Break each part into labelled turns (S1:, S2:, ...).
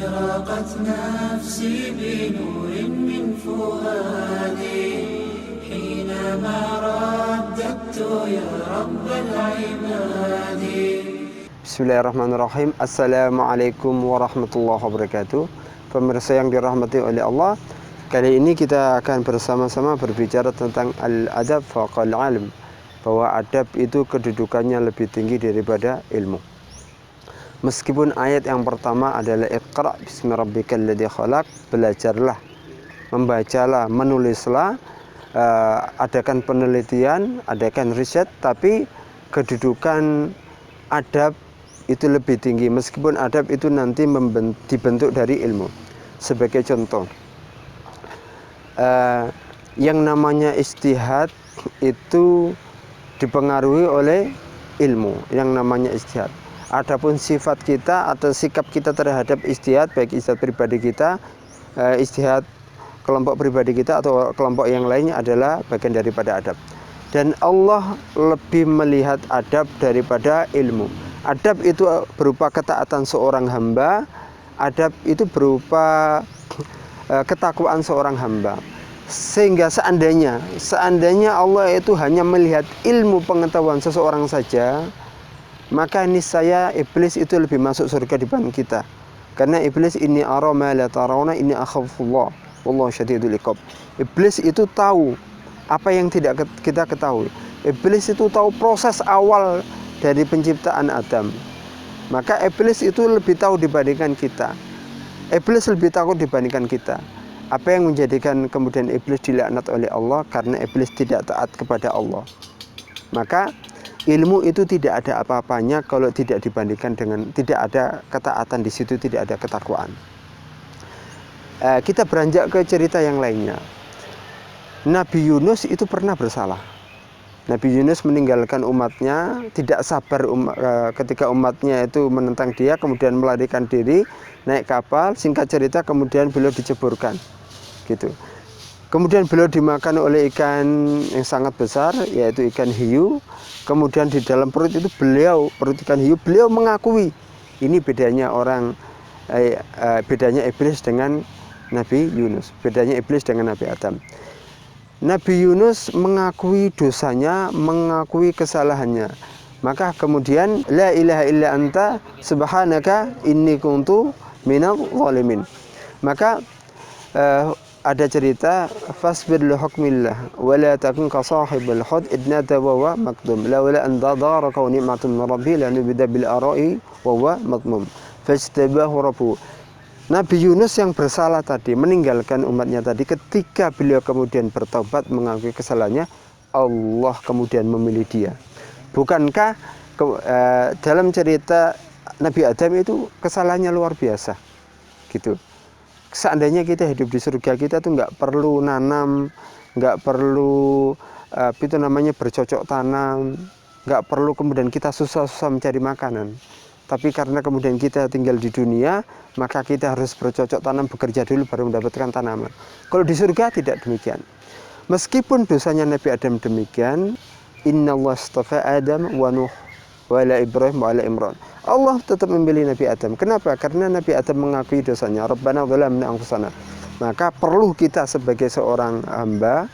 S1: أشرقت نفسي بنور من فؤادي حينما رددت يا رب العباد.
S2: Bismillahirrahmanirrahim. Assalamualaikum warahmatullahi wabarakatuh. Pemirsa yang dirahmati oleh Allah, kali ini kita akan bersama-sama berbicara tentang al-adab faqal ilm, bahwa adab itu kedudukannya lebih tinggi daripada ilmu. Meskipun ayat yang pertama adalah Iqra bismi rabbikal ladzi khalaq, belajarlah, membacalah, menulislah, adakan penelitian, adakan riset, tapi kedudukan adab itu lebih tinggi, meskipun adab itu nanti dibentuk dari ilmu. Sebagai contoh, yang namanya ijtihad itu dipengaruhi oleh ilmu, yang namanya ijtihad. Adapun sifat kita atau sikap kita terhadap ijtihad, baik ijtihad pribadi kita, ijtihad kelompok pribadi kita atau kelompok yang lainnya, adalah bagian daripada adab. Dan Allah lebih melihat adab daripada ilmu. Adab itu berupa ketaatan seorang hamba, adab itu berupa ketakwaan seorang hamba. Sehingga seandainya Allah itu hanya melihat ilmu pengetahuan seseorang saja, maka niscaya iblis itu lebih masuk surga dibanding kita. Karena iblis, ini ara ma la tarawna inni akhafullah wallahu syadidul iqab. Iblis itu tahu apa yang tidak kita ketahui. Iblis itu tahu proses awal dari penciptaan Adam. Maka iblis itu lebih tahu dibandingkan kita. Iblis lebih takut dibandingkan kita. Apa yang menjadikan kemudian iblis dilaknat oleh Allah? Karena iblis tidak taat kepada Allah. Maka ilmu itu tidak ada apa-apanya kalau tidak dibandingkan dengan tidak ada ketaatan di situ, tidak ada ketakwaan. Kita beranjak ke cerita yang lainnya. Nabi Yunus itu pernah bersalah. Nabi Yunus meninggalkan umatnya, tidak sabar ketika umatnya itu menentang dia, kemudian melarikan diri, naik kapal. Singkat cerita, kemudian beliau diceburkan, gitu. Kemudian beliau dimakan oleh ikan yang sangat besar, yaitu ikan hiu. Kemudian di dalam perut itu perut ikan hiu, beliau mengakui. Ini bedanya bedanya iblis dengan Nabi Yunus, bedanya iblis dengan Nabi Adam. Nabi Yunus mengakui dosanya, mengakui kesalahannya. Maka kemudian la ilaha illa anta subhanaka inni kuntu minadh dhalimin. Maka ada cerita, fasbir li hukmillah wa la takun ka sahibul hud idnata wa huwa makdum la wala an dadaraka ni'matun min rabbi la nubida bil ara'i wa huwa madmum fajtabahu rabbuhu. Nabi Yunus yang bersalah tadi, meninggalkan umatnya tadi, ketika beliau kemudian bertobat, mengakui kesalahannya, Allah kemudian memilih dia. Bukankah dalam cerita Nabi Adam itu kesalahannya luar biasa, gitu. Seandainya kita hidup di surga, kita tuh nggak perlu nanam, nggak perlu bercocok tanam, nggak perlu kemudian kita susah-susah mencari makanan. Tapi karena kemudian kita tinggal di dunia, maka kita harus bercocok tanam, bekerja dulu baru mendapatkan tanaman. Kalau di surga tidak demikian. Meskipun dosanya Nabi Adam demikian, innallaha astafa Adam wa Nuh wa ala Ibrahim wa ala Imran. Allah tetap memilih Nabi Adam. Kenapa? Karena Nabi Adam mengakui dosanya. Rabbana zalamna anfusana. Maka perlu kita sebagai seorang hamba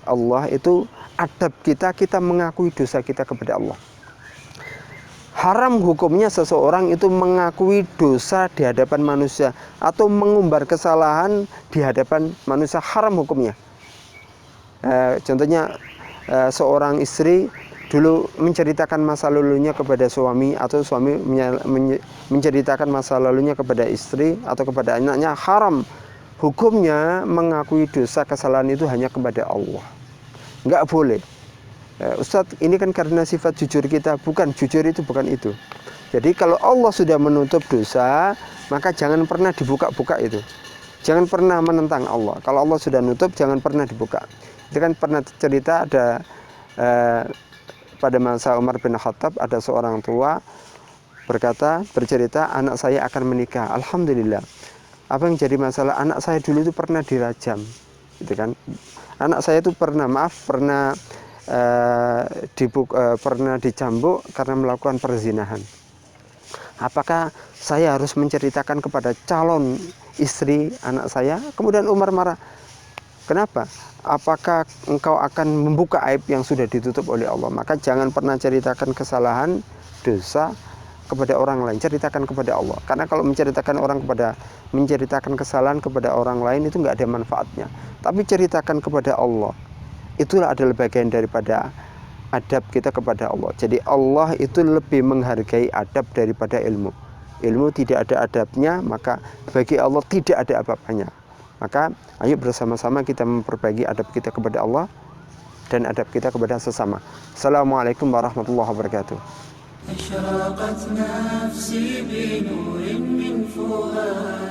S2: Allah itu, adab kita mengakui dosa kita kepada Allah. Haram hukumnya seseorang itu mengakui dosa di hadapan manusia atau mengumbar kesalahan di hadapan manusia, haram hukumnya. Contohnya, seorang istri dulu menceritakan masa lalunya kepada suami, atau suami menceritakan masa lalunya kepada istri atau kepada anaknya, haram hukumnya mengakui dosa kesalahan itu hanya kepada Allah. Nggak boleh. Ustadz, ini kan karena sifat jujur kita. Bukan, jujur itu bukan itu. Jadi kalau Allah sudah menutup dosa, maka jangan pernah dibuka-buka itu. Jangan pernah menentang Allah. Kalau Allah sudah nutup, jangan pernah dibuka. Itu kan pernah cerita, ada pada masa Umar bin Khattab, ada seorang tua bercerita, anak saya akan menikah. Alhamdulillah. Apa yang jadi masalah? Anak saya dulu itu pernah dirajam, gitu kan? Anak saya itu pernah pernah dicambuk karena melakukan perzinahan. Apakah saya harus menceritakan kepada calon istri anak saya? Kemudian Umar marah. Kenapa? Apakah engkau akan membuka aib yang sudah ditutup oleh Allah? Maka jangan pernah ceritakan kesalahan, dosa kepada orang lain, ceritakan kepada Allah. Karena kalau menceritakan kesalahan kepada orang lain itu nggak ada manfaatnya. Tapi ceritakan kepada Allah, itulah adalah bagian daripada adab kita kepada Allah. Jadi Allah itu lebih menghargai adab daripada ilmu. Ilmu tidak ada adabnya, maka bagi Allah tidak ada apa-apanya. Maka ayo bersama-sama kita memperbaiki adab kita kepada Allah dan adab kita kepada sesama. Assalamualaikum warahmatullahi wabarakatuh.
S1: أشرقت نفسي بنور من فؤاد